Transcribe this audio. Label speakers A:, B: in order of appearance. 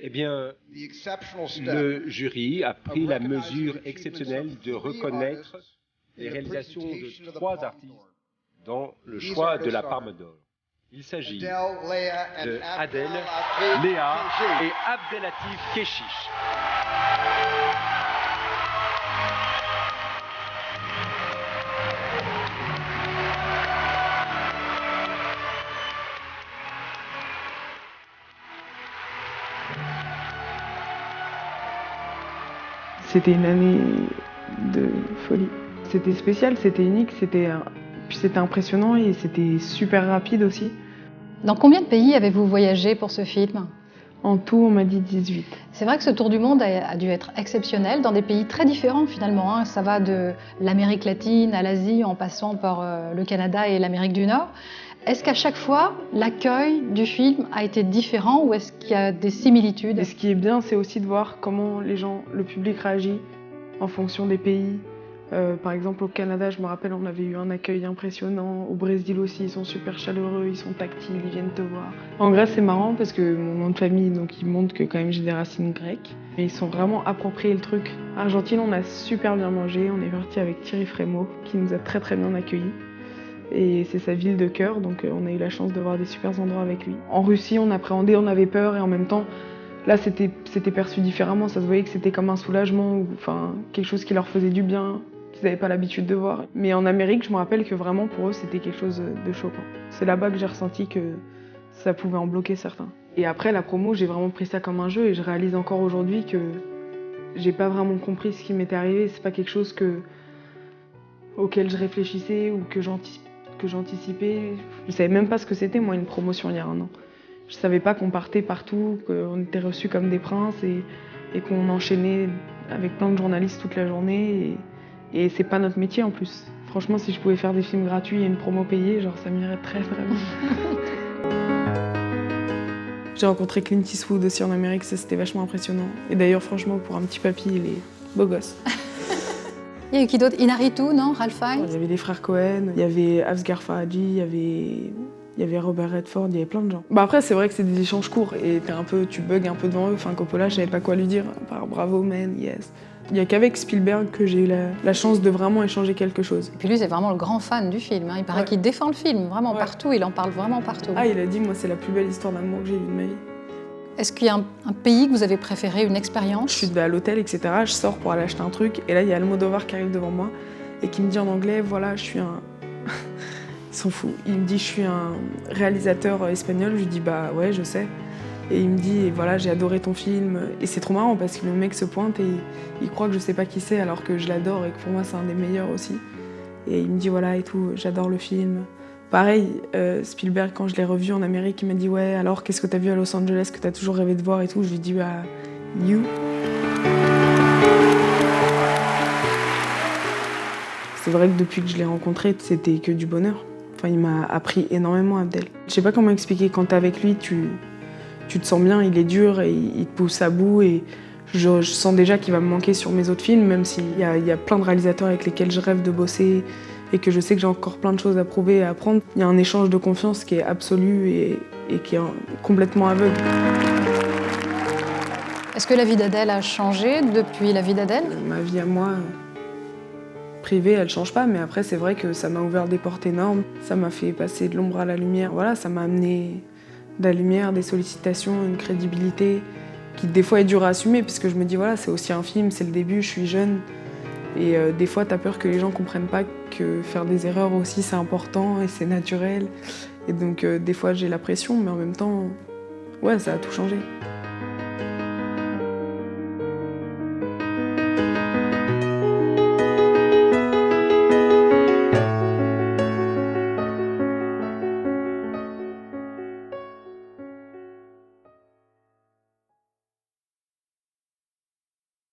A: Eh bien, le jury a pris la mesure exceptionnelle de reconnaître les réalisations de 3 artistes dans le choix de la Palme d'Or. Il s'agit de Adèle, Léa et Abdelatif Kechiche.
B: C'était une année de folie. C'était spécial, c'était unique, puis c'était impressionnant et c'était super rapide aussi.
C: Dans combien de pays avez-vous voyagé pour ce film ?
B: En tout, on m'a dit 18.
C: C'est vrai que ce tour du monde a dû être exceptionnel dans des pays très différents finalement. Hein. Ça va de l'Amérique latine à l'Asie en passant par le Canada et l'Amérique du Nord. Est-ce qu'à chaque fois, l'accueil du film a été différent ou est-ce qu'il y a des similitudes ?
B: Et ce qui est bien, c'est aussi de voir comment le public réagit en fonction des pays. Par exemple, au Canada, je me rappelle, on avait eu un accueil impressionnant. Au Brésil aussi, ils sont super chaleureux, ils sont tactiles, ils viennent te voir. En Grèce, c'est marrant parce que mon nom de famille, donc, il montre que quand même j'ai des racines grecques. Mais ils sont vraiment appropriés le truc. Argentine, on a super bien mangé. On est parti avec Thierry Frémaux, qui nous a très très bien accueillis. Et c'est sa ville de cœur, donc on a eu la chance de voir des super endroits avec lui. En Russie, on appréhendait, on avait peur et en même temps, là c'était perçu différemment. Ça se voyait que c'était comme un soulagement ou enfin quelque chose qui leur faisait du bien, qu'ils n'avaient pas l'habitude de voir. Mais en Amérique, je me rappelle que vraiment pour eux, c'était quelque chose de choquant. C'est là-bas que j'ai ressenti que ça pouvait en bloquer certains. Et après la promo, j'ai vraiment pris ça comme un jeu et je réalise encore aujourd'hui que j'ai pas vraiment compris ce qui m'était arrivé. C'est pas quelque chose auquel je réfléchissais ou que j'anticipais. Je savais même pas ce que c'était, moi, une promotion il y a 1 an. Je savais pas qu'on partait partout, qu'on était reçus comme des princes et qu'on enchaînait avec plein de journalistes toute la journée. Et c'est pas notre métier en plus. Franchement, si je pouvais faire des films gratuits et une promo payée, genre ça m'irait très très bien. J'ai rencontré Clint Eastwood aussi en Amérique, ça c'était vachement impressionnant. Et d'ailleurs, franchement, pour un petit papy, il est beau gosse.
C: Il y a eu qui d'autre ? Inarritu, non ? Ralph Fiennes ?
B: Il y avait les frères Cohen, il y avait Asghar Farhadi, il y avait Robert Redford, il y avait plein de gens. Bah après, c'est vrai que c'est des échanges courts et tu bugs un peu devant eux. Enfin, Coppola, je savais pas quoi lui dire, à part bravo, man, yes. Il y a qu'avec Spielberg que j'ai eu la chance de vraiment échanger quelque chose.
C: Et puis lui, c'est vraiment le grand fan du film. Hein. Il paraît qu'il défend le film, vraiment partout, il en parle vraiment partout.
B: Ah, il a dit, moi, c'est la plus belle histoire d'amour que j'ai vue de ma vie.
C: Est-ce qu'il y a un pays que vous avez préféré, une expérience ?
B: Je suis à l'hôtel, etc. Je sors pour aller acheter un truc et là, il y a Almodovar qui arrive devant moi et qui me dit en anglais, voilà, je suis un... Ils sont fous. Il me dit, je suis un réalisateur espagnol. Je lui dis, bah ouais, je sais. Et il me dit, et voilà, j'ai adoré ton film. Et c'est trop marrant parce que le mec se pointe et il croit que je sais pas qui c'est alors que je l'adore et que pour moi, c'est un des meilleurs aussi. Et il me dit, voilà, et tout, j'adore le film. Pareil, Spielberg, quand je l'ai revu en Amérique, il m'a dit « Ouais, alors qu'est-ce que t'as vu à Los Angeles que t'as toujours rêvé de voir et tout ?» Je lui dis « Bah, You ». C'est vrai que depuis que je l'ai rencontré, c'était que du bonheur. Enfin, il m'a appris énormément, Abdel. Je sais pas comment expliquer, quand t'es avec lui, tu te sens bien, il est dur et il te pousse à bout et je sens déjà qu'il va me manquer sur mes autres films, même s'il y a plein de réalisateurs avec lesquels je rêve de bosser et que je sais que j'ai encore plein de choses à prouver et à apprendre. Il y a un échange de confiance qui est absolu et qui est complètement aveugle.
C: Est-ce que la vie d'Adèle a changé depuis la vie d'Adèle ?
B: Ma vie à moi, privée, elle change pas, mais après c'est vrai que ça m'a ouvert des portes énormes. Ça m'a fait passer de l'ombre à la lumière. Voilà, ça m'a amené de la lumière, des sollicitations, une crédibilité qui des fois est dure à assumer parce que je me dis voilà, c'est aussi un film, c'est le début, je suis jeune. Et des fois, t'as peur que les gens comprennent pas que faire des erreurs aussi, c'est important et c'est naturel. Et donc, des fois, j'ai la pression, mais en même temps, ouais, ça a tout changé.